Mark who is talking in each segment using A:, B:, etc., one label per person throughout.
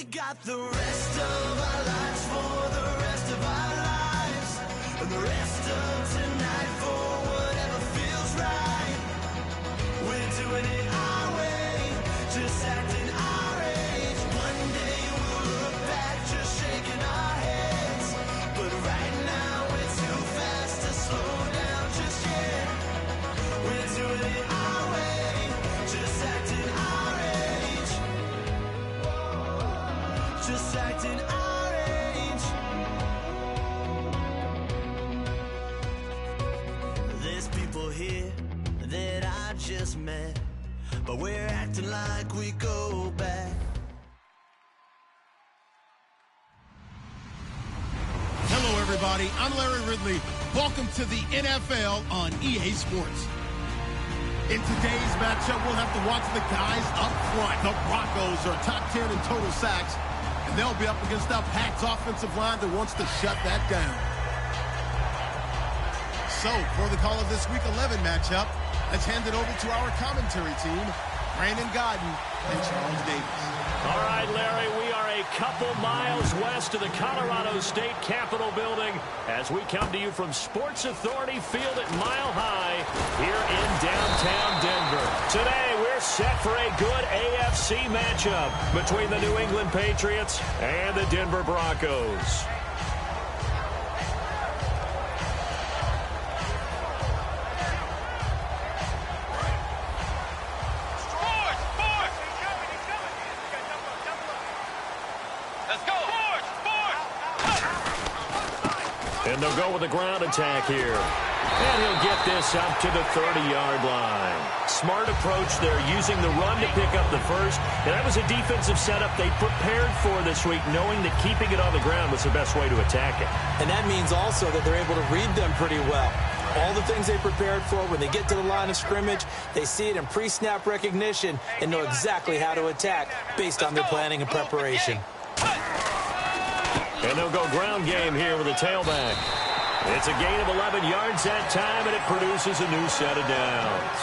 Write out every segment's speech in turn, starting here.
A: We got the rest of our lives for the rest of our lives, and the rest of tonight for whatever feels right. We're doing it our way, just acting our age. One day we'll look back just shaking our heads, but right now we're too fast to slow down just yet. We're doing it our way, just acting our age, just acting our age. There's people here that I just met, but we're acting like we go back.
B: Hello, everybody. I'm Larry Ridley. Welcome to the NFL on EA Sports. In today's matchup, we'll have to watch the guys up front. The Broncos are top 10 in total sacks, and they'll be up against the Pats offensive line that wants to shut that down. So, for the call of this Week 11 matchup, let's hand it over to our commentary team, Brandon Godden and Charles Davis.
C: All right, Larry, we are a couple miles west of the Colorado State Capitol building as we come to you from Sports Authority Field at Mile High here in downtown Denver. Today, we're set for a good AFC matchup between the New England Patriots and the Denver Broncos. And they'll go with a ground attack here. And he'll get this up to the 30-yard line. Smart approach there, using the run to pick up the first. And that was a defensive setup they prepared for this week, knowing that keeping it on the ground was the best way to attack it.
D: And that means also that they're able to read them pretty well. All the things they prepared for, when they get to the line of scrimmage, they see it in pre-snap recognition and know exactly how to attack based on their planning and preparation.
C: And they'll go ground game here with a tailback. It's a gain of 11 yards that time, and it produces a new set of downs.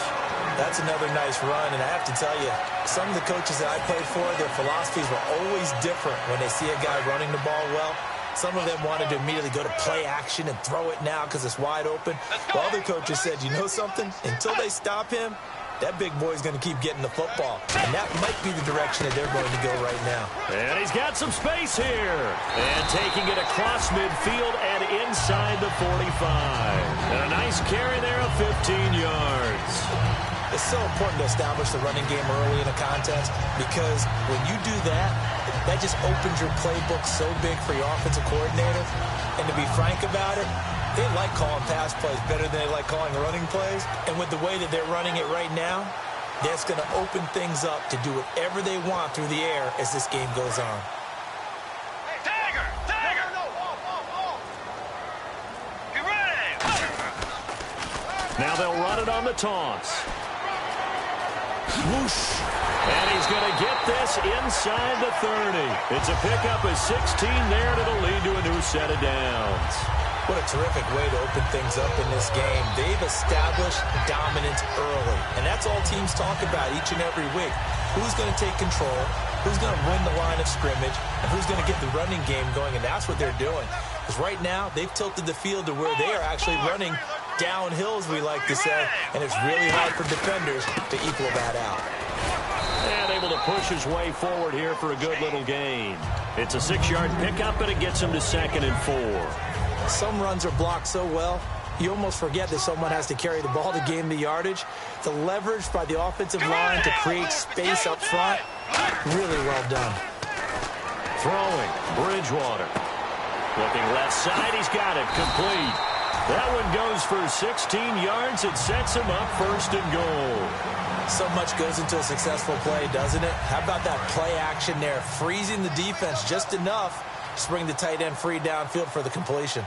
D: That's another nice run, and I have to tell you, some of the coaches that I played for, their philosophies were always different when they see a guy running the ball well. Some of them wanted to immediately go to play action and throw it now because it's wide open. While other coaches said, you know something? Until they stop him, that big boy's going to keep getting the football. And that might be the direction that they're going to go right now.
C: And he's got some space here. And taking it across midfield and inside the 45. And a nice carry there of 15 yards.
D: It's so important to establish the running game early in a contest because when you do that, that just opens your playbook so big for your offensive coordinator. And to be frank about it, they like calling pass plays better than they like calling running plays. And with the way that they're running it right now, that's going to open things up to do whatever they want through the air as this game goes on.
E: Hey, Tiger! Tiger! Get ready!
C: Now they'll run it on the toss.
B: Whoosh.
C: And he's going to get this inside the 30. It's a pickup of 16 there, and it'll lead to a new set of downs.
D: What a terrific way to open things up in this game. They've established dominance early, and that's all teams talk about each and every week. Who's going to take control, who's going to win the line of scrimmage, and who's going to get the running game going, and that's what they're doing. Because right now, they've tilted the field to where they are actually running downhill, as we like to say, and it's really hard for defenders to equal that out.
C: And able to push his way forward here for a good little gain. It's a 6-yard pickup, and it gets him to 2nd and 4.
D: Some runs are blocked so well, you almost forget that someone has to carry the ball to gain the yardage. The leverage by the offensive line to create space up front, really well done.
C: Throwing, Bridgewater. Looking left side, he's got it, complete. That one goes for 16 yards. It sets him up 1st and goal.
D: So much goes into a successful play, doesn't it? How about that play action there, freezing the defense just enough to bring the tight end free downfield for the completion.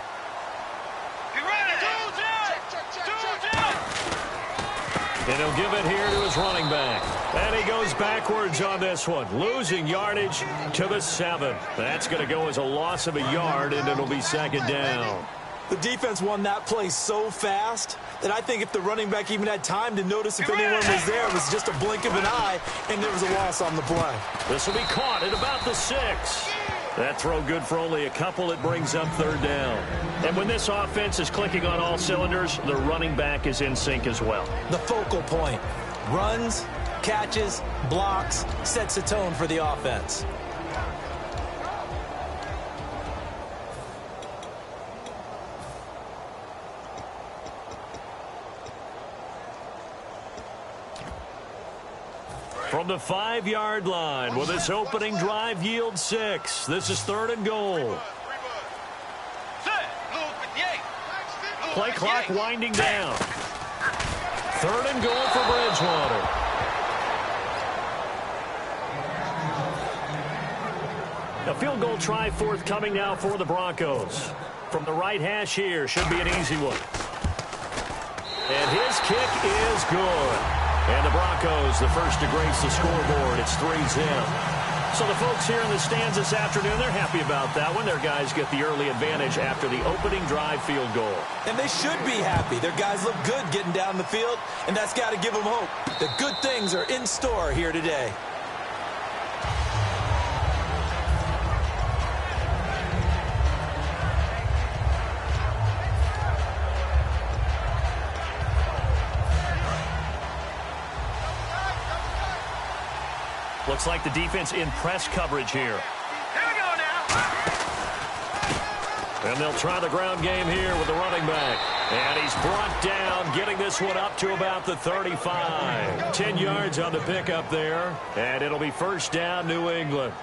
C: And he'll give it here to his running back. And he goes backwards on this one, losing yardage to the 7. That's going to go as a loss of a yard, and it'll be 2nd down.
D: The defense won that play so fast that I think if the running back even had time to notice if anyone was there, it was just a blink of an eye, and there was a loss on the play.
C: This will be caught at about the 6. That throw good for only a couple. It brings up 3rd down. And when this offense is clicking on all cylinders, the running back is in sync as well.
D: The focal point. Runs, catches, blocks, sets a tone for the offense.
C: From the 5-yard line, will this opening drive yield 6? This is 3rd and goal. Play clock winding down. 3rd and goal for Bridgewater. A field goal try forthcoming now for the Broncos. From the right hash here, should be an easy one. And his kick is good. And the Broncos, the first to grace the scoreboard. It's 3-0. So the folks here in the stands this afternoon, they're happy about that one. Their guys get the early advantage after the opening drive field goal.
D: And they should be happy. Their guys look good getting down the field, and that's got to give them hope. The good things are in store here today.
C: Looks like the defense in press coverage here.
E: Here we go now.
C: And they'll try the ground game here with the running back. And he's brought down, getting this one up to about the 35. 10 yards on the pickup there. And it'll be 1st down, New England.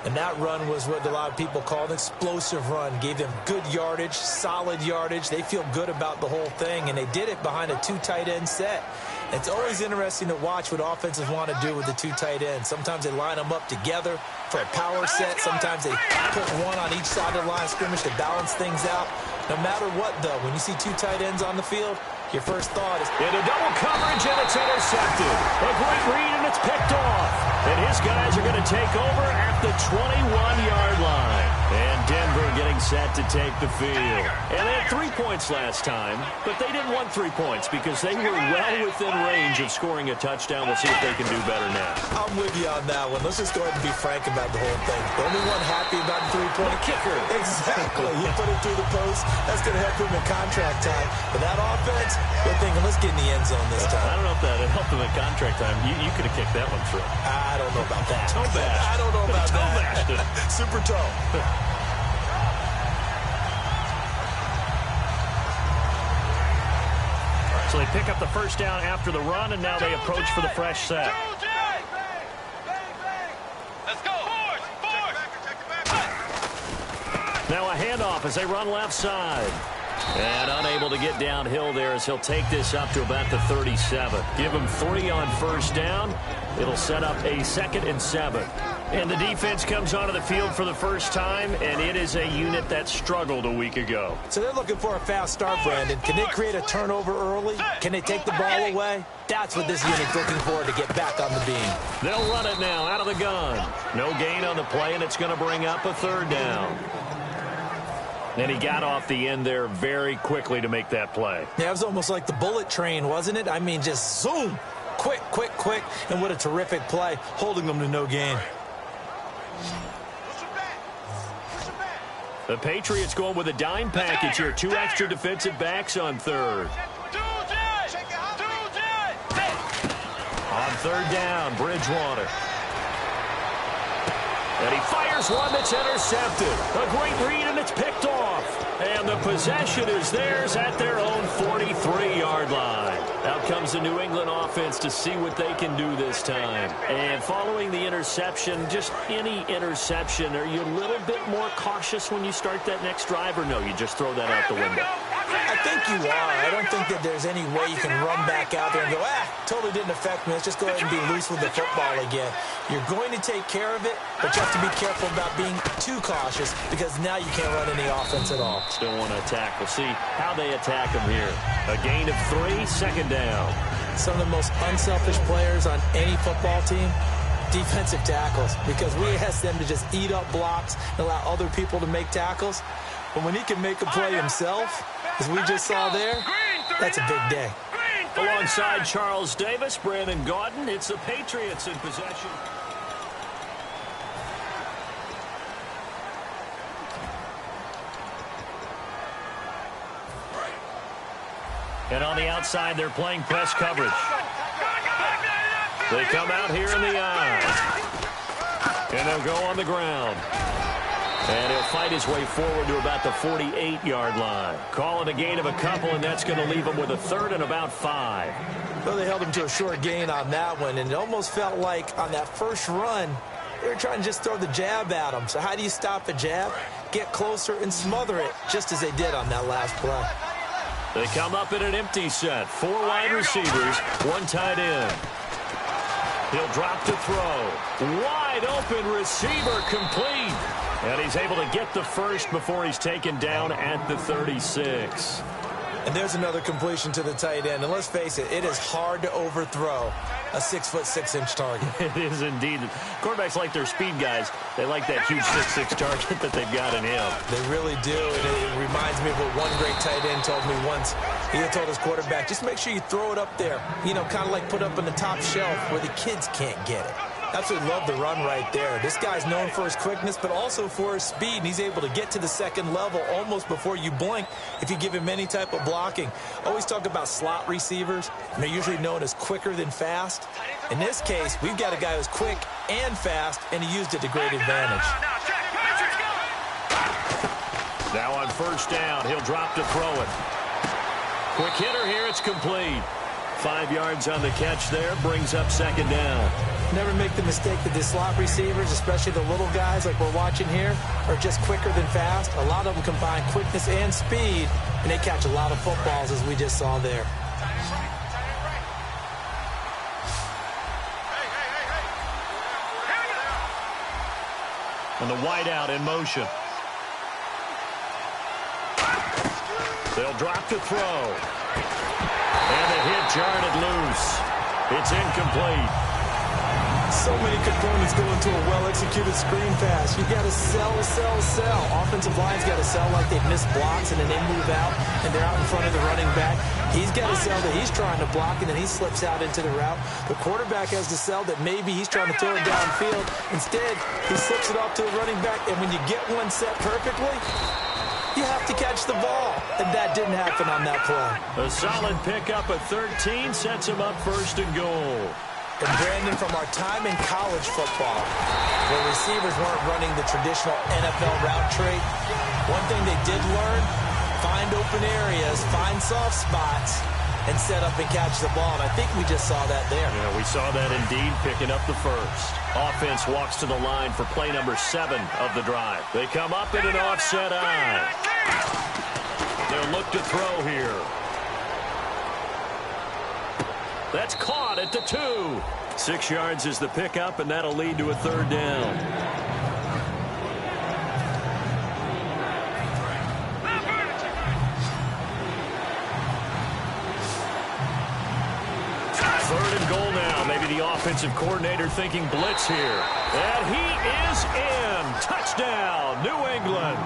D: And that run was what a lot of people call an explosive run. Gave them good yardage, solid yardage. They feel good about the whole thing, and they did it behind a 2 tight end set. It's always interesting to watch what offenses want to do with the 2 tight ends. Sometimes they line them up together for a power set. Sometimes they put one on each side of the line of scrimmage to balance things out. No matter what, though, when you see 2 tight ends on the field, your first thought is...
C: Into double coverage, and it's intercepted. A great read, and it's picked off. And his guys are going to take over at the 21-yard line. And Denver getting set to take the field. And they had 3 points last time, but they didn't want 3 points because they were well within range of scoring a touchdown. We'll see if they can do better now.
D: I'm with you on that one. Let's just go ahead and be frank about the whole thing. The only one happy about the 3-point
C: kicker.
D: Exactly. You put it through the post. That's going to help him in contract time. But that offense, they're thinking, let's get in the end zone this time.
C: I don't know if that helped him in contract time. You could have kicked that one through.
D: I don't know about that.
C: Toe bash.
D: I don't know about
C: toe
D: that.
C: Bashed.
D: Super toe.
C: So they pick up the 1st down after the run, and now they approach for the fresh set.
E: Let's go.
C: Now a handoff as they run left side. And unable to get downhill there as he'll take this up to about the 37. Give him 3 on 1st down. It'll set up a 2nd and 7. And the defense comes onto the field for the first time, and it is a unit that struggled a week ago.
D: So they're looking for a fast start, Brandon. Can they create a turnover early? Can they take the ball away? That's what this unit's looking for to get back on the beam.
C: They'll run it now out of the gun. No gain on the play, and it's going to bring up a 3rd down. And he got off the end there very quickly to make that play.
D: Yeah, it was almost like the bullet train, wasn't it? I mean, just zoom. Quick, quick, quick. And what a terrific play, holding them to no gain.
C: The Patriots going with a dime package here. 2 extra defensive backs on 3rd. On 3rd down, Bridgewater. And he fires one that's intercepted. A great read, and it's picked off. And the possession is theirs at their own 43-yard line. Out comes the New England offense to see what they can do this time. And following the interception, just any interception, are you a little bit more cautious when you start that next drive, or no, you just throw that out the window?
D: I think you are. I don't think that there's any way you can run back out there and go, totally didn't affect me. Let's just go ahead and be loose with the football again. You're going to take care of it, but you have to be careful about being too cautious because now you can't run any offense at all.
C: Still want to attack. We'll see how they attack him here. A gain of 3, 2nd down.
D: Some of the most unselfish players on any football team, defensive tackles, because we ask them to just eat up blocks and allow other people to make tackles. But when he can make a play himself, as we just saw there, that's a big day.
C: Alongside Charles Davis, Brandon Gaudin, it's the Patriots in possession. And on the outside, they're playing press coverage. They come out here in the eye. And they'll go on the ground. And he'll fight his way forward to about the 48-yard line. Calling a gain of a couple, and that's going to leave him with a third and about 5.
D: Well, they held him to a short gain on that one, and it almost felt like on that first run, they were trying to just throw the jab at him. So how do you stop a jab? Get closer and smother it, just as they did on that last play.
C: They come up in an empty set. 4 wide receivers, 1 tight end. He'll drop to throw. Wide open receiver, complete. And he's able to get the first before he's taken down at the 36.
D: And there's another completion to the tight end. And let's face it, it is hard to overthrow a 6'6" target.
C: It is indeed. Quarterbacks like their speed guys. They like that huge 6'6" target that they've got in him.
D: They really do. And it reminds me of what one great tight end told me once. He had told his quarterback, just make sure you throw it up there. You know, kind of like put up on the top shelf where the kids can't get it. Absolutely love the run right there. This guy's known for his quickness, but also for his speed. And he's able to get to the second level almost before you blink if you give him any type of blocking. Always talk about slot receivers, and they're usually known as quicker than fast. In this case, we've got a guy who's quick and fast, and he used it to great advantage.
C: Now on first down, he'll drop to throw it. Quick hitter here, it's complete. 5 yards on the catch there, brings up second down.
D: Never make the mistake that the slot receivers, especially the little guys like we're watching here, are just quicker than fast. A lot of them combine quickness and speed, and they catch a lot of footballs, as we just saw there.
C: And the wideout in motion. They'll drop to throw. And the hit jarred loose. It's incomplete.
D: So many components go into a well-executed screen pass. You got to sell. Offensive line's got to sell like they've missed blocks, and then they move out, and they're out in front of the running back. He's got to sell that he's trying to block, and then he slips out into the route. The quarterback has to sell that maybe he's trying to throw it downfield. Instead, he slips it off to the running back, and when you get one set perfectly, you have to catch the ball, and that didn't happen on that play.
C: A solid pickup at 13 sets him up first and goal.
D: And Brandon, from our time in college football, where receivers weren't running the traditional NFL route tree, one thing they did learn, find open areas, find soft spots, and set up and catch the ball. And I think we just saw that there.
C: Yeah, we saw that indeed, picking up the first. Offense walks to the line for play number 7 of the drive. They come up in an offset eye. They'll look to throw here. That's caught at the 2. 6 yards is the pickup, and that'll lead to a third down. Third and goal now. Maybe the offensive coordinator thinking blitz here. And he is in. Touchdown, New England.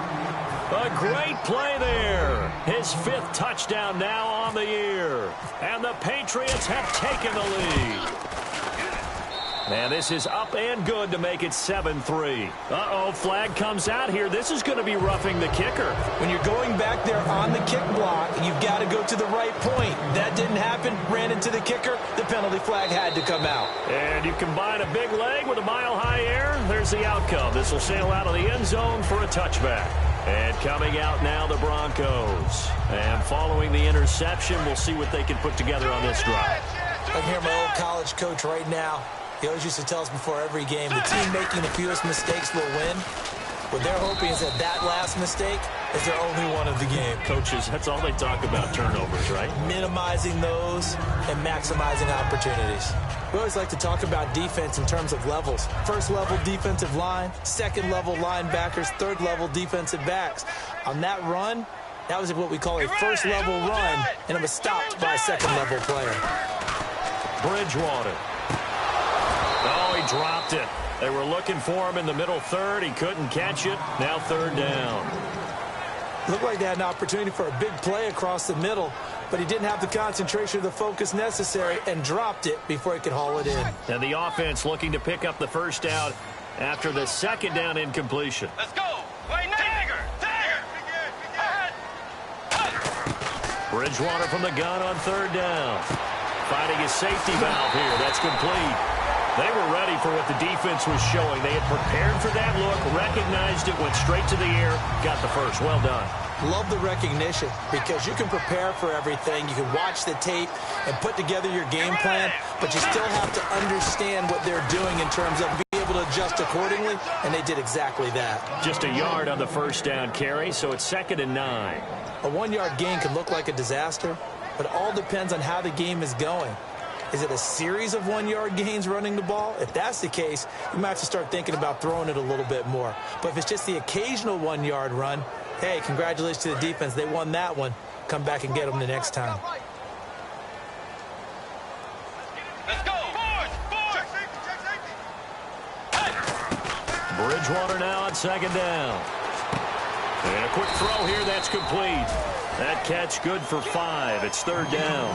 C: A great play there. His 5th touchdown now on the year. And the Patriots have taken the lead. And this is up and good to make it 7-3. Uh-oh, flag comes out here. This is going to be roughing the kicker.
D: When you're going back there on the kick block, you've got to go to the right point. That didn't happen. Ran into the kicker. The penalty flag had to come out.
C: And you combine a big leg with a mile-high air. There's the outcome. This will sail out of the end zone for a touchback. And coming out now, the Broncos. And following the interception, we'll see what they can put together on this drive.
D: I hear my old college coach right now. He always used to tell us before every game, the team making the fewest mistakes will win. What they're hoping is that that last mistake is their only one of the game.
C: Coaches, that's all they talk about, turnovers, right?
D: Minimizing those and maximizing opportunities. We always like to talk about defense in terms of levels. First level defensive line, second level linebackers, third level defensive backs. On that run, that was what we call a first level run, and it was stopped by a second level player.
C: Bridgewater. Oh, he dropped it. They were looking for him in the middle third. He couldn't catch it. Now third down.
D: Looked like they had an opportunity for a big play across the middle, but he didn't have the concentration or the focus necessary and dropped it before he could haul it in.
C: And the offense looking to pick up the first down after the second down incompletion.
E: Let's go. Wait, Tiger.
C: Bridgewater from the gun on third down. Finding his safety valve here. That's complete. They were ready for what the defense was showing. They had prepared for that look, recognized it, went straight to the air, got the first. Well done.
D: Love the recognition because you can prepare for everything. You can watch the tape and put together your game plan, but you still have to understand what they're doing in terms of being able to adjust accordingly, and they did exactly that.
C: Just a yard on the first down carry, so it's 2nd and 9.
D: A 1-yard gain can look like a disaster, but it all depends on how the game is going. Is it a series of 1-yard gains running the ball? If that's the case, you might have to start thinking about throwing it a little bit more. But if it's just the occasional 1-yard run, hey, congratulations to the defense. They won that one. Come back and get them the next time.
E: Let's go.
C: Bridgewater now on 2nd down. And a quick throw here, that's complete. That catch good for 5. It's 3rd down.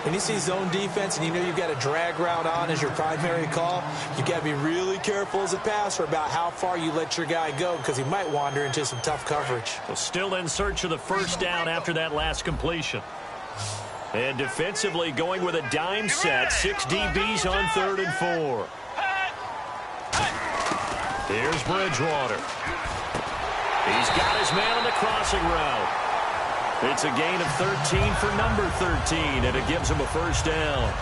D: When you see zone defense and you know you've got a drag route on as your primary call, you've got to be really careful as a passer about how far you let your guy go because he might wander into some tough coverage.
C: Well, still in search of the first down after that last completion. And defensively going with a dime set, 6 DBs on 3rd and 4. Here's Bridgewater. He's got his man on the crossing route. It's a gain of 13 for number 13, and it gives him a first down.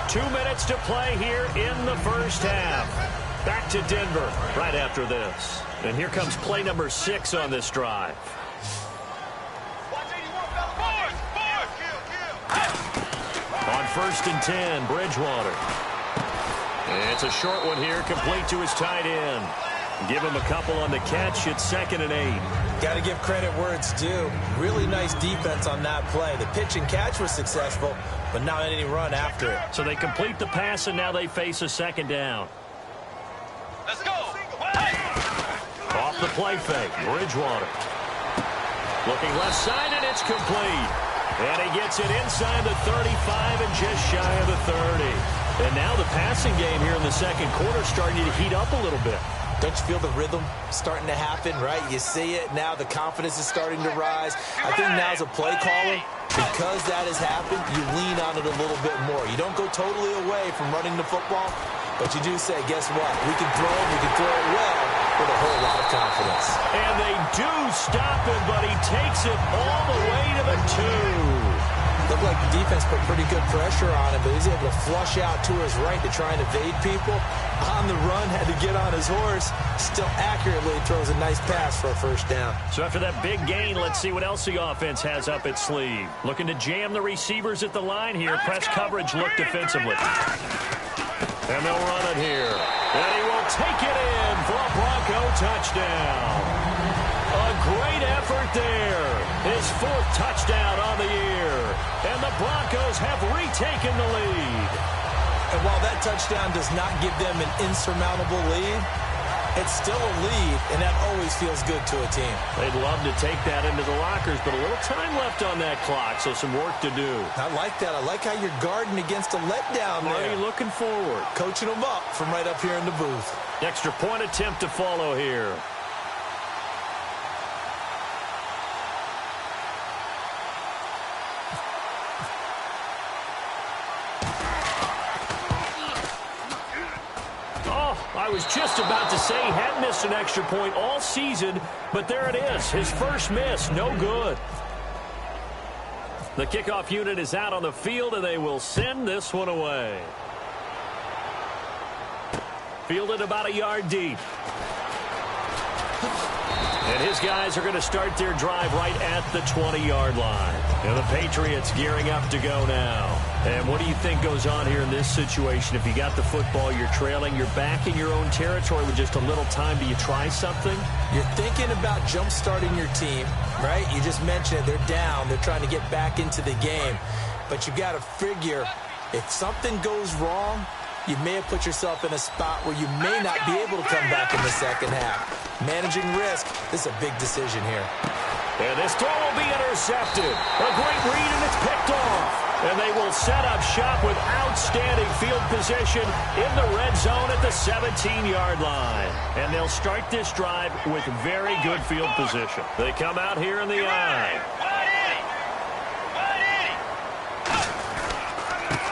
C: Two minutes to play here in the first half. Back to Denver right after this. And here comes play number 6 on this drive. On 1st and 10, Bridgewater. And it's a short one here, complete to his tight end. Give him a couple on the catch. It's 2nd and 8.
D: Got to give credit where it's due. Really nice defense on that play. The pitch and catch was successful, but not any run after it.
C: So they complete the pass, and now they face a 2nd down.
E: Let's go.
C: Off the play fake, Bridgewater. Looking left side, and it's complete. And he gets it inside the 35 and just shy of the 30. And now the passing game here in the second quarter starting to heat up a little bit.
D: Don't you feel the rhythm starting to happen, right? You see it now. The confidence is starting to rise. I think now's a play caller. Because that has happened, you lean on it a little bit more. You don't go totally away from running the football, but you do say, guess what? We can throw it, we can throw it well with a whole lot of confidence.
C: And they do stop him, but he takes it all the way to the 2.
D: Looked like the defense put pretty good pressure on him, but he's able to flush out to his right to try and evade people. On the run, had to get on his horse. Still accurately throws a nice pass for a first down.
C: So after that big gain, let's see what else the offense has up its sleeve. Looking to jam the receivers at the line here. Press coverage look defensively. And they'll run it here. And he will take it in for a Bronco touchdown. A great effort there. His 4th touchdown on the year. And the Broncos have retaken the lead.
D: And while that touchdown does not give them an insurmountable lead, it's still a lead, and that always feels good to a team.
C: They'd love to take that into the lockers, but a little time left on that clock, so some work to do.
D: I like that. I like how you're guarding against a letdown there.
C: Already looking forward.
D: Coaching them up from right up here in the booth.
C: Extra point attempt to follow here. I was just about to say he had missed an extra point all season, but there it is. His first miss, no good. The kickoff unit is out on the field, and they will send this one away. Fielded about a yard deep. And his guys are going to start their drive right at the 20-yard line. And the Patriots gearing up to go now. And what do you think goes on here in this situation? If you got the football, you're trailing, you're back in your own territory with just a little time. Do you try something?
D: You're thinking about jump-starting your team, right? You just mentioned it. They're down. They're trying to get back into the game. But you've got to figure if something goes wrong, you may have put yourself in a spot where you may not be able to come back in the second half. Managing risk, this is a big decision here.
C: And this throw will be intercepted. A great read, and it's picked off. And they will set up shop with outstanding field position in the red zone at the 17-yard line. And they'll start this drive with very good field position. They come out here in the I.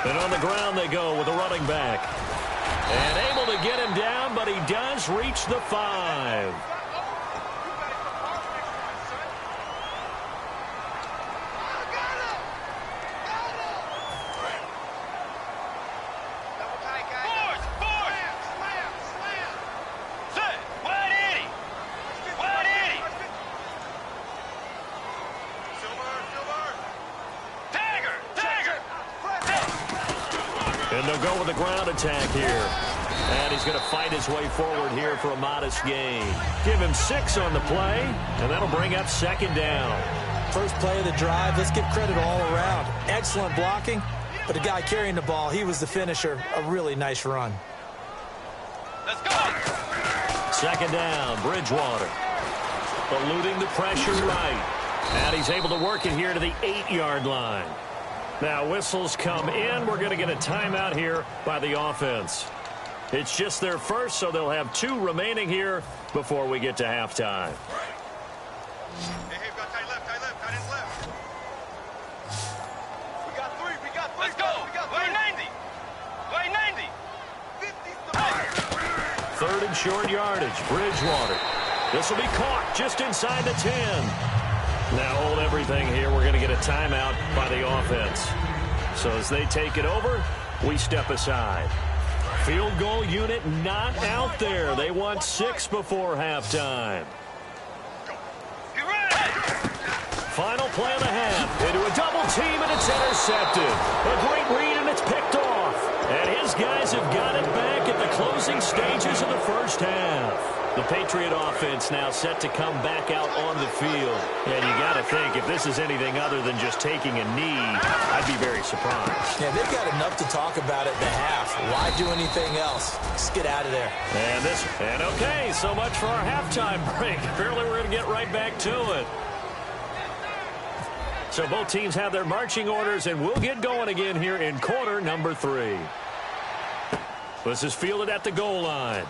C: And on the ground they go with a running back. And able to get him down, but he does reach the 5. And they'll go with the ground attack here. And he's going to fight his way forward here for a modest gain. Give him 6 on the play, and that'll bring up second down.
D: First play of the drive, let's give credit all around. Excellent blocking, but the guy carrying the ball, he was the finisher. A really nice run.
E: Let's go.
C: Second down, Bridgewater. Eluding the pressure right. And he's able to work it here to the 8-yard line. Now whistles come in. We're going to get a timeout here by the offense. It's just their first, so they'll have 2 remaining here before we get to halftime.
E: Hey, we got tight left, tight left. We got 3, Let's go. Way 90. Way 90. 50.
C: Third and short yardage, Bridgewater. This will be caught just inside the 10. Now hold everything here. We're going to get a timeout by the offense. So as they take it over, we step aside. Field goal unit not out there. They want 6 before halftime. Final play of the half. Into a double team, and it's intercepted. A great read, and it's picked off. And his guys have got it back at the closing stages of the first half. The Patriot offense now set to come back out on the field. And you got to think, if this is anything other than just taking a knee, I'd be very surprised.
D: Yeah, they've got enough to talk about at the half. Why do anything else? Just get out of there.
C: And okay, so much for our halftime break. Apparently we're going to get right back to it. So both teams have their marching orders, and we'll get going again here in quarter number 3. This is fielded at the goal line.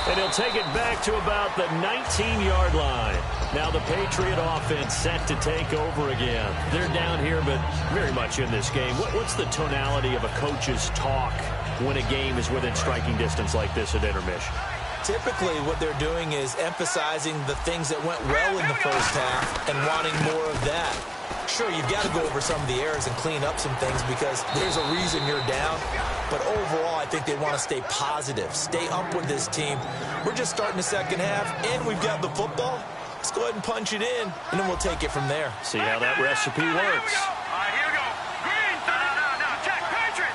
C: And he'll take it back to about the 19-yard line. Now the Patriot offense set to take over again. They're down here, but very much in this game. What's the tonality of a coach's talk when a game is within striking distance like this at intermission?
D: Typically, what they're doing is emphasizing the things that went well in the first half and wanting more of that. Sure, you've got to go over some of the errors and clean up some things because there's a reason you're down. But overall, I think they want to stay positive, stay up with this team. We're just starting the second half, and we've got the football. Let's go ahead and punch it in, and then we'll take it from there.
C: See how that recipe works.
E: All right, here we go. Green. No. Check. Patriot.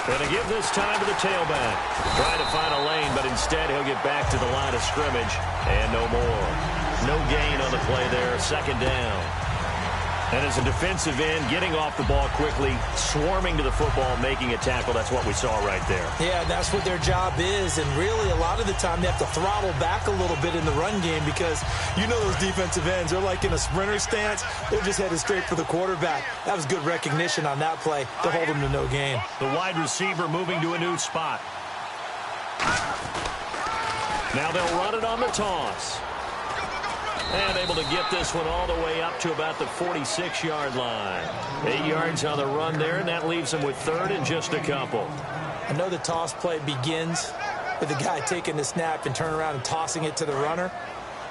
C: Going to give this time to the tailback. Trying to find a lane, but instead he'll get back to the line of scrimmage, and no more. No gain on the play there, second down. And as a defensive end, getting off the ball quickly, swarming to the football, making a tackle, that's what we saw right there.
D: Yeah, that's what their job is, and really a lot of the time they have to throttle back a little bit in the run game because you know those defensive ends, they're like in a sprinter stance. They're just headed straight for the quarterback. That was good recognition on that play to hold them to no gain.
C: The wide receiver moving to a new spot. Now they'll run it on the toss. And able to get this one all the way up to about the 46-yard line. 8 yards on the run there, and that leaves them with third and just a couple.
D: I know the toss play begins with the guy taking the snap and turning around and tossing it to the runner.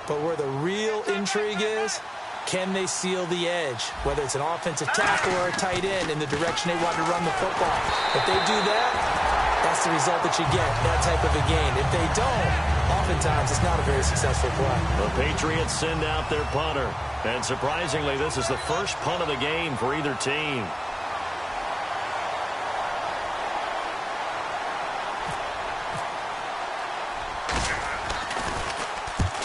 D: But where the real intrigue is, can they seal the edge? Whether it's an offensive tackle or a tight end in the direction they want to run the football. If they do that, that's the result that you get, that type of a gain. If they don't, oftentimes it's not a very successful play.
C: The Patriots send out their punter. And surprisingly, this is the first punt of the game for either team.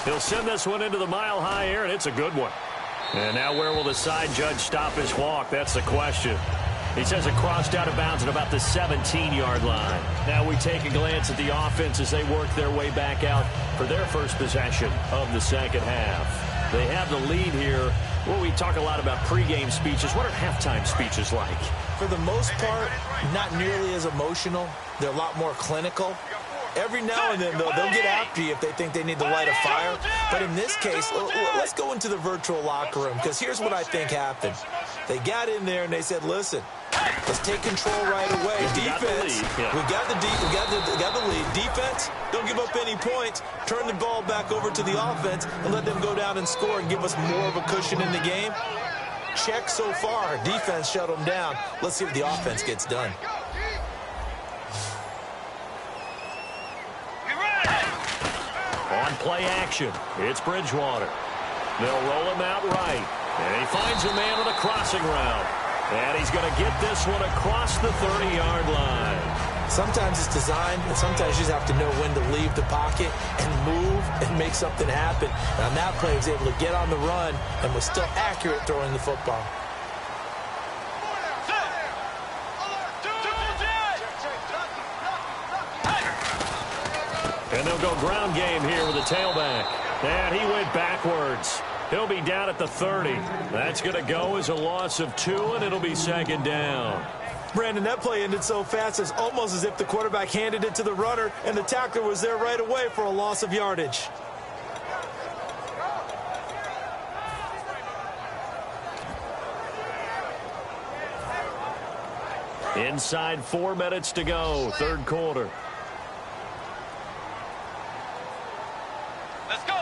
C: He'll send this one into the mile-high air, and it's a good one. And now where will the side judge stop his walk? That's the question. He says it crossed out of bounds at about the 17-yard line. Now we take a glance at the offense as they work their way back out for their first possession of the second half. They have the lead here. Well, we talk a lot about pregame speeches. What are halftime speeches like?
D: For the most part, not nearly as emotional. They're a lot more clinical. Every now and then, they'll get after you if they think they need to light a fire. But in this case, let's go into the virtual locker room, because here's what I think happened. They got in there and they said, listen, let's take control right away. Defense, we got the lead. Defense, don't give up any points. Turn the ball back over to the offense and let them go down and score and give us more of a cushion in the game. Check so far. Defense shut them down. Let's see if the offense gets done.
C: On play action, it's Bridgewater. They'll roll him out right. And he finds a man on a crossing route. And he's going to get this one across the 30-yard line.
D: Sometimes it's designed, and sometimes you just have to know when to leave the pocket and move and make something happen. And on that play, he was able to get on the run and was still accurate throwing the football.
C: And they'll go ground game here with the tailback. And he went backwards. He'll be down at the 30. That's going to go as a loss of 2, and it'll be second down.
D: Brandon, that play ended so fast, it's almost as if the quarterback handed it to the runner, and the tackler was there right away for a loss of yardage.
C: Inside 4 minutes to go, third quarter.
E: Let's go.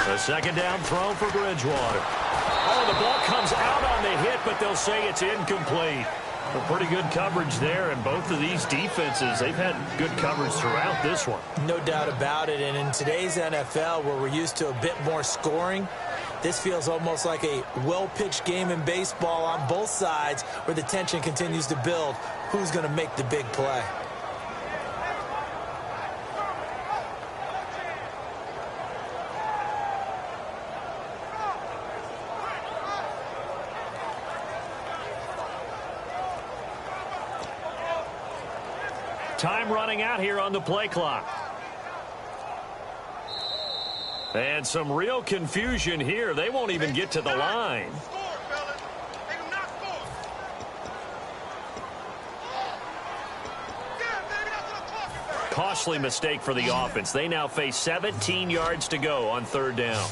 C: A second down throw for Bridgewater. Oh, the ball comes out on the hit, but they'll say it's incomplete. Well, pretty good coverage there, and both of these defenses, they've had good coverage throughout this one.
D: No doubt about it, and in today's NFL, where we're used to a bit more scoring, this feels almost like a well-pitched game in baseball on both sides where the tension continues to build. Who's going to make the big play?
C: Time running out here on the play clock. And some real confusion here. They won't even get to the line. Costly mistake for the offense. They now face 17 yards to go on third down.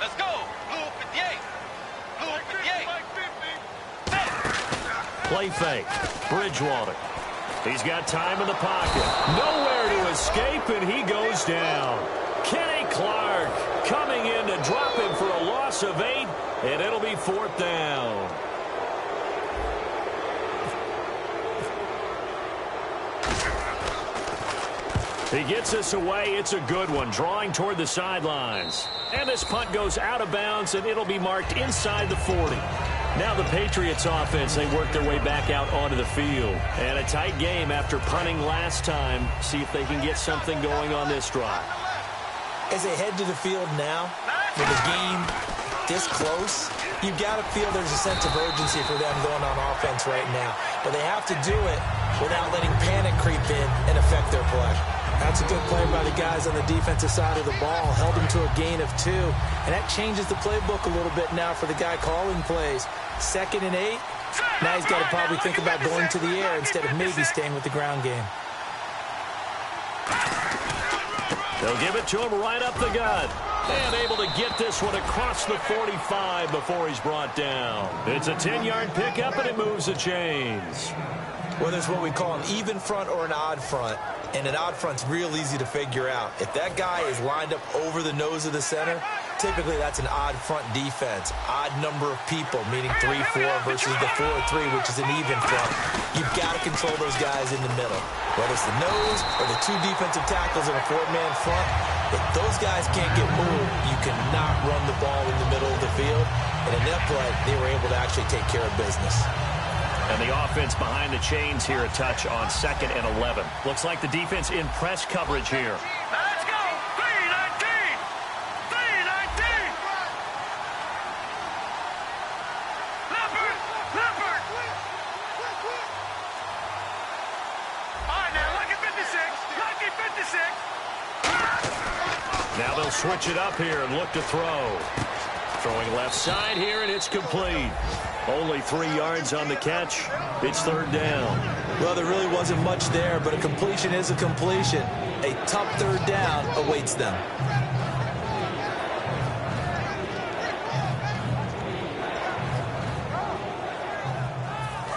E: Let's go. Blue 58. Blue 58.
C: Play fake. Bridgewater. He's got time in the pocket. Nowhere to escape, and he goes down. Kenny Clark coming in to drop him for a loss of 8, and it'll be fourth down. He gets this away. It's a good one, drawing toward the sidelines. And this punt goes out of bounds, and it'll be marked inside the 40. Now the Patriots offense, they work their way back out onto the field. And a tight game after punting last time. See if they can get something going on this drive.
D: As they head to the field now, with the game this close, you've got to feel there's a sense of urgency for them going on offense right now. But they have to do it without letting panic creep in and affect their play. That's a good play by the guys on the defensive side of the ball. Held them to a gain of 2. And that changes the playbook a little bit now for the guy calling plays. 2nd and 8. Now he's got to probably think about going to the air instead of maybe staying with the ground game.
C: They'll give it to him right up the gut. And able to get this one across the 45 before he's brought down. It's a 10-yard pickup, and it moves the chains.
D: Well, there's what we call an even front or an odd front. And an odd front's real easy to figure out. If that guy is lined up over the nose of the center, typically that's an odd front defense. Odd number of people, meaning 3-4 versus the 4-3, which is an even front. You've got to control those guys in the middle. Whether it's the nose or the 2 defensive tackles in a 4-man front, if those guys can't get moved, you cannot run the ball in the middle of the field. And in that play, they were able to actually take care of business.
C: And the offense behind the chains here, a touch on 2nd and 11. Looks like the defense in press coverage here.
E: Let's go.
C: Now they'll switch it up here and look to throw. Throwing left side here, and it's complete. Only 3 yards on the catch. It's third down.
D: Well, there really wasn't much there, but a completion is a completion. A tough third down awaits them.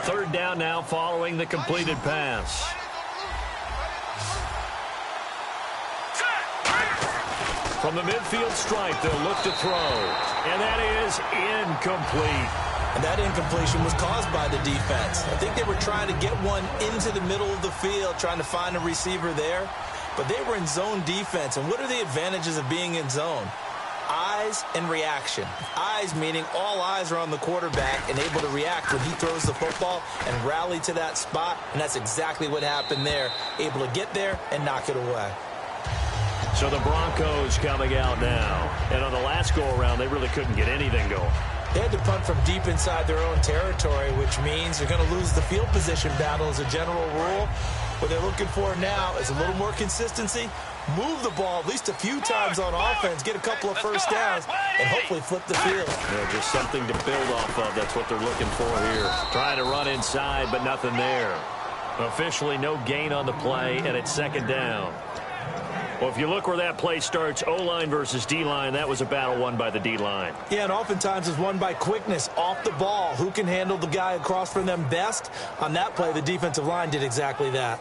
C: Third down now following the completed pass. From the midfield stripe, they'll look to throw. And that is incomplete.
D: And that incompletion was caused by the defense. I think they were trying to get one into the middle of the field, trying to find a receiver there. But they were in zone defense. And what are the advantages of being in zone? Eyes and reaction. Eyes meaning all eyes are on the quarterback and able to react when he throws the football and rally to that spot. And that's exactly what happened there. Able to get there and knock it away.
C: So the Broncos coming out now. And on the last go-around, they really couldn't get anything going.
D: They had to punt from deep inside their own territory, which means they're going to lose the field position battle as a general rule. What they're looking for now is a little more consistency, move the ball at least a few times on offense, get a couple of first downs, and hopefully flip the field.
C: Yeah, just something to build off of. That's what they're looking for here. Trying to run inside, but nothing there. Officially no gain on the play, and it's second down. Well, if you look where that play starts, O-line versus D-line, that was a battle won by the D-line.
D: Yeah, and oftentimes it's won by quickness off the ball. Who can handle the guy across from them best? On that play, the defensive line did exactly that.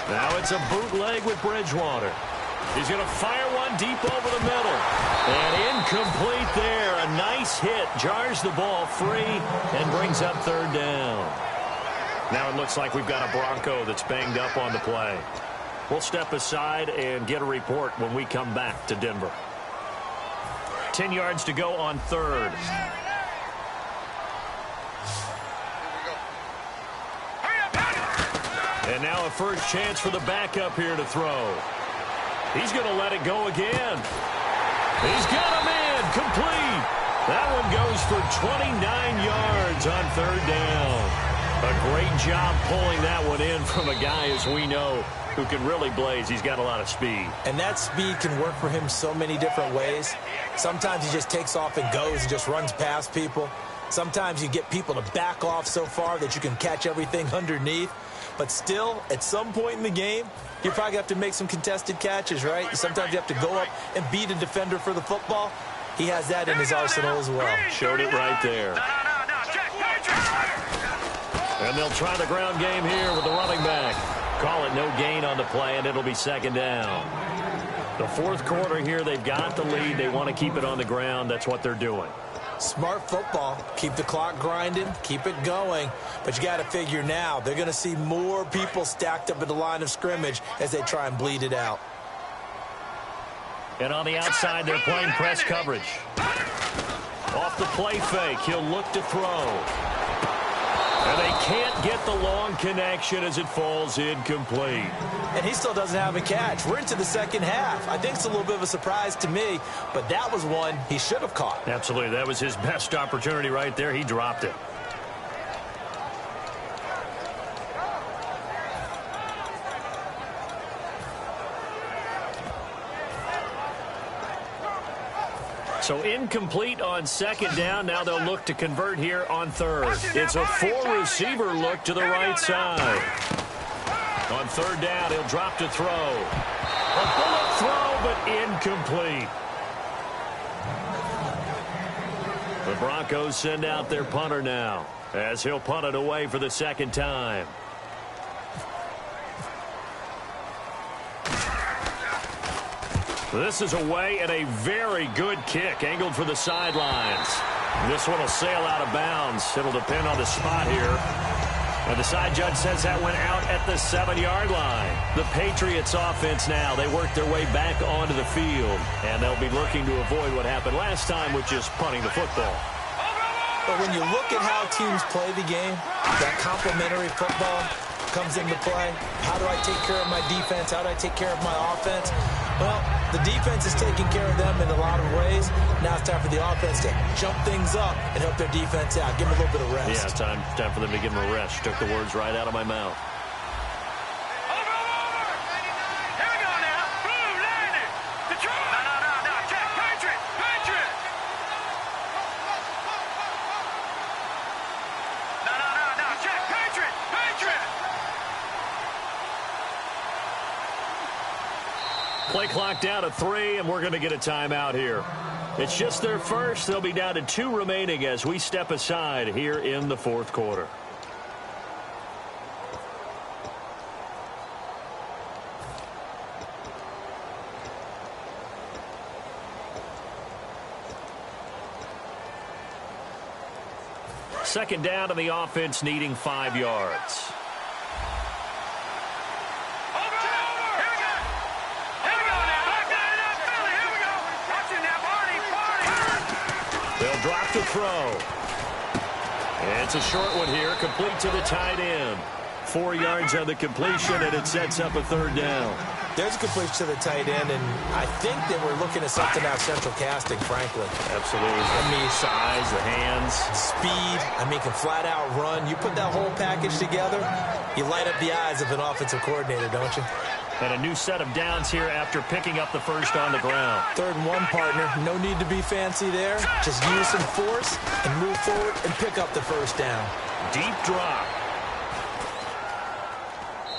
C: Now it's a bootleg with Bridgewater. He's going to fire one deep over the middle. And incomplete there. A nice hit. Jars the ball free and brings up third down. Now it looks like we've got a Bronco that's banged up on the play. We'll step aside and get a report when we come back to Denver. 10 yards to go on third. And now a first chance for the backup here to throw. He's going to let it go again. He's got him in. Complete. That one goes for 29 yards on third down. A great job pulling that one in from a guy, as we know, who can really blaze. He's got a lot of speed.
D: And that speed can work for him so many different ways. Sometimes he just takes off and goes and just runs past people. Sometimes you get people to back off so far that you can catch everything underneath. But still, at some point in the game, you probably have to make some contested catches, right? Sometimes you have to go up and beat a defender for the football. He has that in his arsenal as well.
C: Showed it right there. And they'll try the ground game here with the running back. Call it no gain on the play, and it'll be second down. The fourth quarter here, they've got the lead. They want to keep it on the ground. That's what they're doing.
D: Smart football. Keep the clock grinding. Keep it going. But you got to figure now they're going to see more people stacked up at the line of scrimmage as they try and bleed it out.
C: And on the outside, they're playing press coverage. Off the play fake, he'll look to throw. And they can't get the long connection as it falls incomplete.
D: And he still doesn't have a catch. We're into the second half. I think it's a little bit of a surprise to me, but that was one he should have caught.
C: Absolutely. That was his best opportunity right there. He dropped it. So incomplete on second down. Now they'll look to convert here on third. It's a four-receiver look to the right side. On third down, he'll drop to throw. A bullet throw, but incomplete. The Broncos send out their punter now, as he'll punt it away for the second time. This is away and a very good kick, angled for the sidelines. This one will sail out of bounds. It'll depend on the spot here. And the side judge says that went out at the 7-yard line. The Patriots offense now, they work their way back onto the field. And they'll be looking to avoid what happened last time, which is punting the football.
D: But when you look at how teams play the game, that complementary football comes into play. How do I take care of my defense? How do I take care of my offense? Well, the defense is taking care of them in a lot of ways. Now it's time for the offense to jump things up and help their defense out. Give them a little bit of rest.
C: Yeah, time for them to give them a rest. Took the words right out of my mouth. Play clock down to 3, and we're going to get a timeout here. It's just their first. They'll be down to 2 remaining as we step aside here in the fourth quarter. Second down to the offense, needing 5 yards. Drop to throw. And it's a short one here, complete to the tight end. 4 yards on the completion, and it sets up a third down.
D: There's a completion to the tight end, and I think that we're looking at something out central casting, frankly.
C: Absolutely. I mean, size, the hands.
D: Speed. I mean, can flat out run. You put that whole package together, you light up the eyes of an offensive coordinator, don't you?
C: And a new set of downs here after picking up the first on the ground.
D: 3rd and 1, partner. No need to be fancy there. Just use some force and move forward and pick up the first down.
C: Deep drop.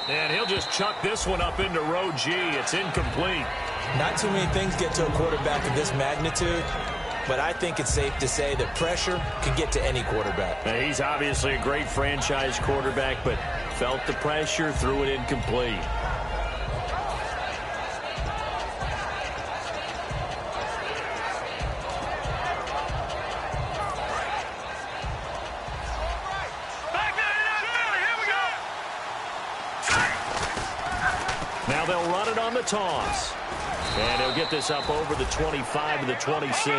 C: And he'll just chuck this one up into row G. It's incomplete.
D: Not too many things get to a quarterback of this magnitude, but I think it's safe to say that pressure can get to any quarterback.
C: Now, he's obviously a great franchise quarterback, but felt the pressure, threw it incomplete. Now they'll run it on the toss. And he'll get this up over the 25 to the 26.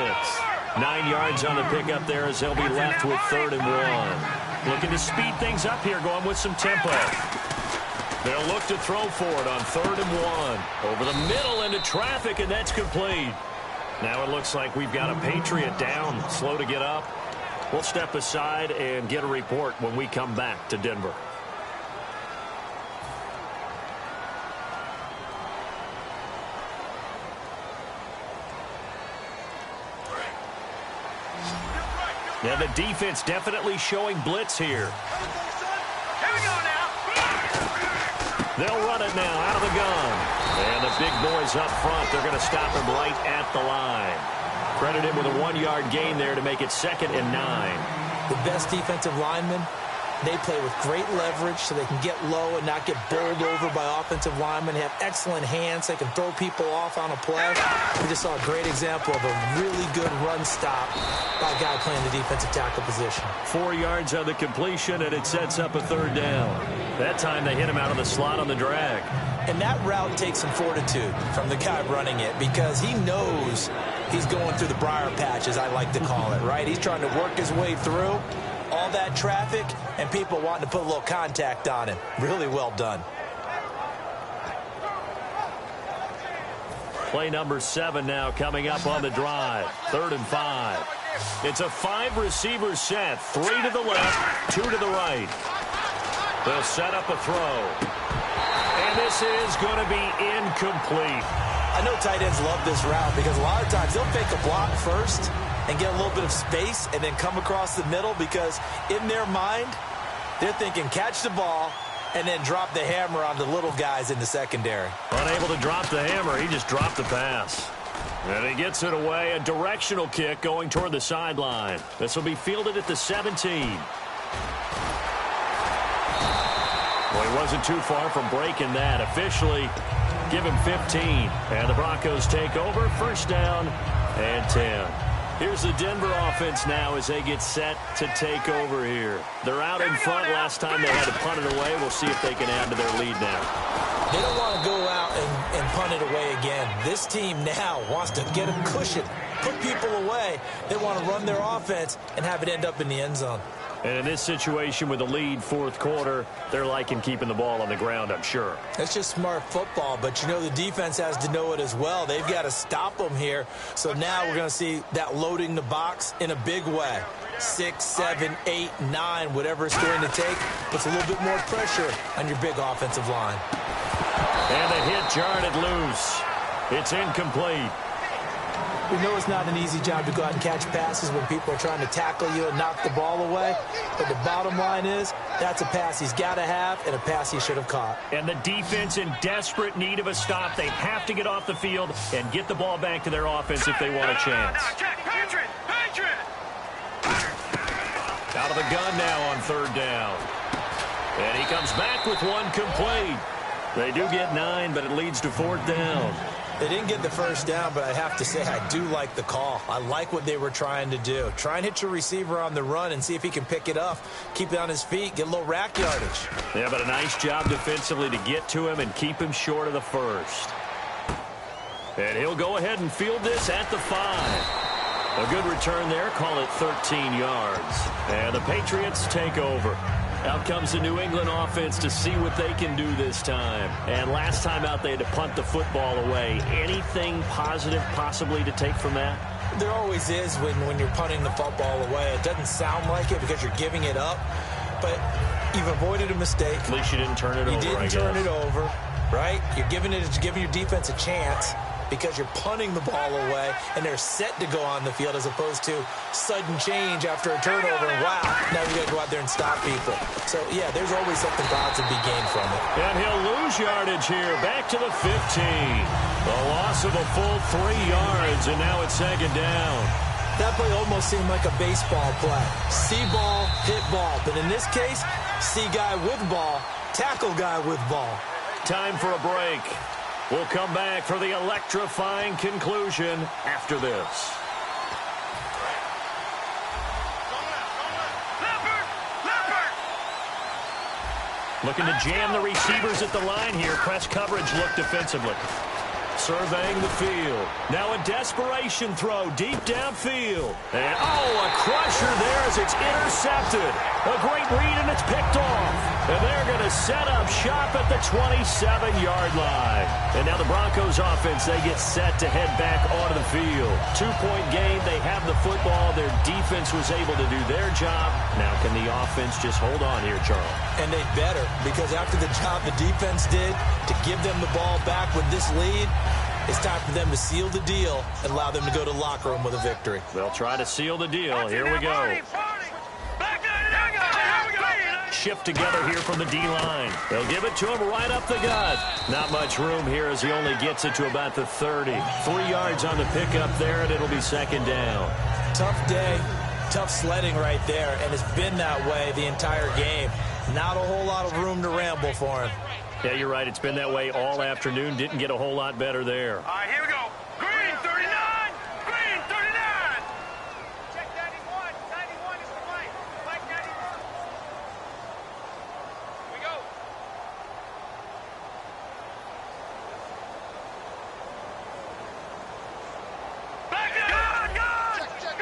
C: 9 yards on the pickup there as they'll be left with 3rd and 1. Looking to speed things up here, going with some tempo. They'll look to throw for it on 3rd and 1. Over the middle into traffic, and that's complete. Now it looks like we've got a Patriot down, slow to get up. We'll step aside and get a report when we come back to Denver. And the defense definitely showing blitz here.
E: Here we go now.
C: They'll run it now out of the gun. And the big boys up front, they're going to stop him right at the line. Credit him with a 1-yard gain there to make it 2nd and 9.
D: The best defensive linemen, they play with great leverage so they can get low and not get bowled over by offensive linemen. They have excellent hands. They can throw people off on a play. We just saw a great example of a really good run stop by a guy playing the defensive tackle position.
C: 4 yards on the completion, and it sets up a 3rd down. That time they hit him out of the slot on the drag.
D: And that route takes some fortitude from the guy running it because he knows he's going through the briar patch, as I like to call it, right? He's trying to work his way through all that traffic and people wanting to put a little contact on him. Really well done.
C: Play number 7 now coming up on the drive. 3rd and 5. It's a 5-receiver set. 3 to the left, 2 to the right. They'll set up a throw. And this is going to be incomplete.
D: I know tight ends love this route because a lot of times they'll fake a block first and get a little bit of space and then come across the middle because in their mind, they're thinking catch the ball and then drop the hammer on the little guys in the secondary.
C: Unable to drop the hammer, he just dropped the pass. And he gets it away, a directional kick going toward the sideline. This will be fielded at the 17. Well, he wasn't too far from breaking that. Officially, give him 15. And the Broncos take over, 1st down and 10. Here's the Denver offense now as they get set to take over here. They're out in front. Last time they had to punt it away. We'll see if they can add to their lead now.
D: They don't want to go out and punt it away again. This team now wants to get a cushion, put people away. They want to run their offense and have it end up in the end zone.
C: And in this situation with the lead, fourth quarter, they're liking keeping the ball on the ground, I'm sure.
D: That's just smart football, but you know the defense has to know it as well. They've got to stop them here. So now we're going to see that loading the box in a big way. 6, 7, 8, 9, whatever it's going to take, puts a little bit more pressure on your big offensive line.
C: And the hit jarred it loose. It's incomplete.
D: We know it's not an easy job to go out and catch passes when people are trying to tackle you and knock the ball away. But the bottom line is, that's a pass he's got to have and a pass he should have caught.
C: And the defense in desperate need of a stop. They have to get off the field and get the ball back to their offense if they want a chance. Out of the gun now on third down. And he comes back with one complete. They do get 9, but it leads to fourth down.
D: They didn't get the first down, but I have to say I do like the call. I like what they were trying to do. Try and hit your receiver on the run and see if he can pick it up. Keep it on his feet, get a little rack yardage.
C: Yeah, but a nice job defensively to get to him and keep him short of the first. And he'll go ahead and field this at the 5. A good return there, call it 13 yards. And the Patriots take over. Out comes the New England offense to see what they can do this time. And last time out, they had to punt the football away. Anything positive possibly to take from that?
D: There always is when you're punting the football away. It doesn't sound like it because you're giving it up, but you've avoided a mistake.
C: At least you didn't turn it over,
D: You didn't turn it over, right? You're giving your defense a chance because you're punting the ball away, and they're set to go on the field as opposed to sudden change after a turnover, and wow, now you got to go out there and stop people. So, yeah, there's always something positive to be gained from it.
C: And he'll lose yardage here, back to the 15. A loss of a full 3 yards, and now it's second down.
D: That play almost seemed like a baseball play. See ball, hit ball. But in this case, see guy with ball, tackle guy with ball.
C: Time for a break. We'll come back for the electrifying conclusion after this. Looking to jam the receivers at the line here. Press coverage look defensively. Surveying the field. Now a desperation throw deep downfield. And, a crusher there as it's intercepted. A great read, and it's picked off. And they're going to set up shop at the 27-yard line. And now the Broncos offense, they get set to head back onto the field. 2-point game. They have the football. Their defense was able to do their job. Now can the offense just hold on here, Charles?
D: And they better, because after the job the defense did to give them the ball back with this lead, it's time for them to seal the deal and allow them to go to the locker room with a victory.
C: They'll try to seal the deal. Here we go. Shift together here from the D-line. They'll give it to him right up the gut. Not much room here as he only gets it to about the 30. 3 yards on the pickup there, and it'll be second down.
D: Tough day, tough sledding right there, and it's been that way the entire game. Not a whole lot of room to ramble for him.
C: Yeah, you're right. It's been that way all afternoon. Didn't get a whole lot better there.
E: All right, here we go. Green 39. Green 39. Check 91. 91 is the flight. Flight 91. Here we go. Back in. Gun. Check.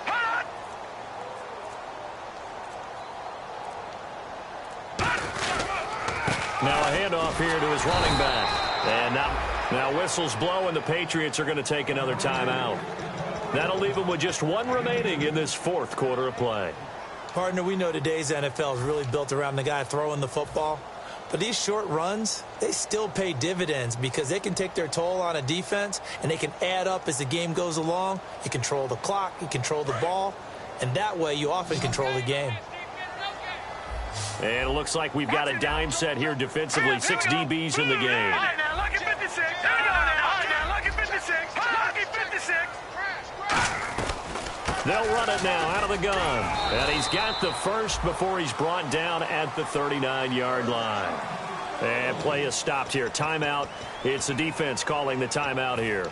E: Hot.
C: Now a handoff here to his running back. And now whistles blow, and the Patriots are going to take another timeout. That'll leave them with just one remaining in this fourth quarter of play.
D: Partner, we know today's NFL is really built around the guy throwing the football. But these short runs, they still pay dividends because they can take their toll on a defense, and they can add up as the game goes along. You control the clock, you control the ball, and that way you often control the game.
C: And it looks like we've got a dime set here defensively. 6 DBs in the game.
E: All right, now, lucky 56. There we go now. All right, now, lucky 56. Lucky 56.
C: They'll run it now out of the gun. And he's got the first before he's brought down at the 39-yard line. And play is stopped here. Timeout. It's the defense calling the timeout here.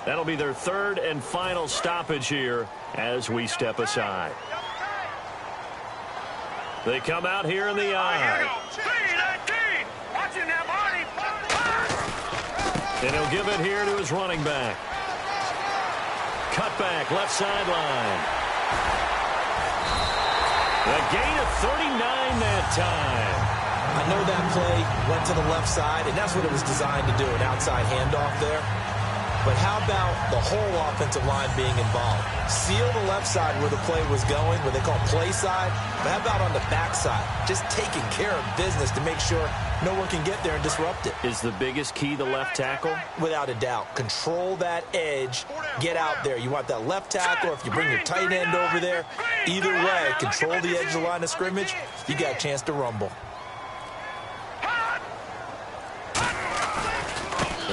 C: That'll be their third and final stoppage here as we step aside. They come out here in the eye.
E: Watching that body.
C: And he'll give it here to his running back. Cut back, left sideline. A gain of 39 that time.
D: I know that play went to the left side, and that's what it was designed to do, an outside handoff there. But how about the whole offensive line being involved? Seal the left side where the play was going, what they call play side. But how about on the back side? Just taking care of business to make sure no one can get there and disrupt it.
C: Is the biggest key the left tackle?
D: Without a doubt. Control that edge. Get out there. You want that left tackle, or if you bring your tight end over there, either way, control the edge of the line of scrimmage, you got a chance to rumble.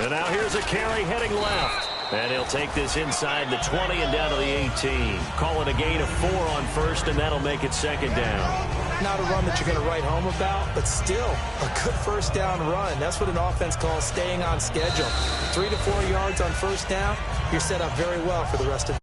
C: And now here's a carry heading left. And he'll take this inside the 20 and down to the 18. Call it a gain of 4 on first, and that'll make it second down.
D: Not a run that you're going to write home about, but still a good first down run. That's what an offense calls staying on schedule. 3 to 4 yards on first down, you're set up very well for the rest of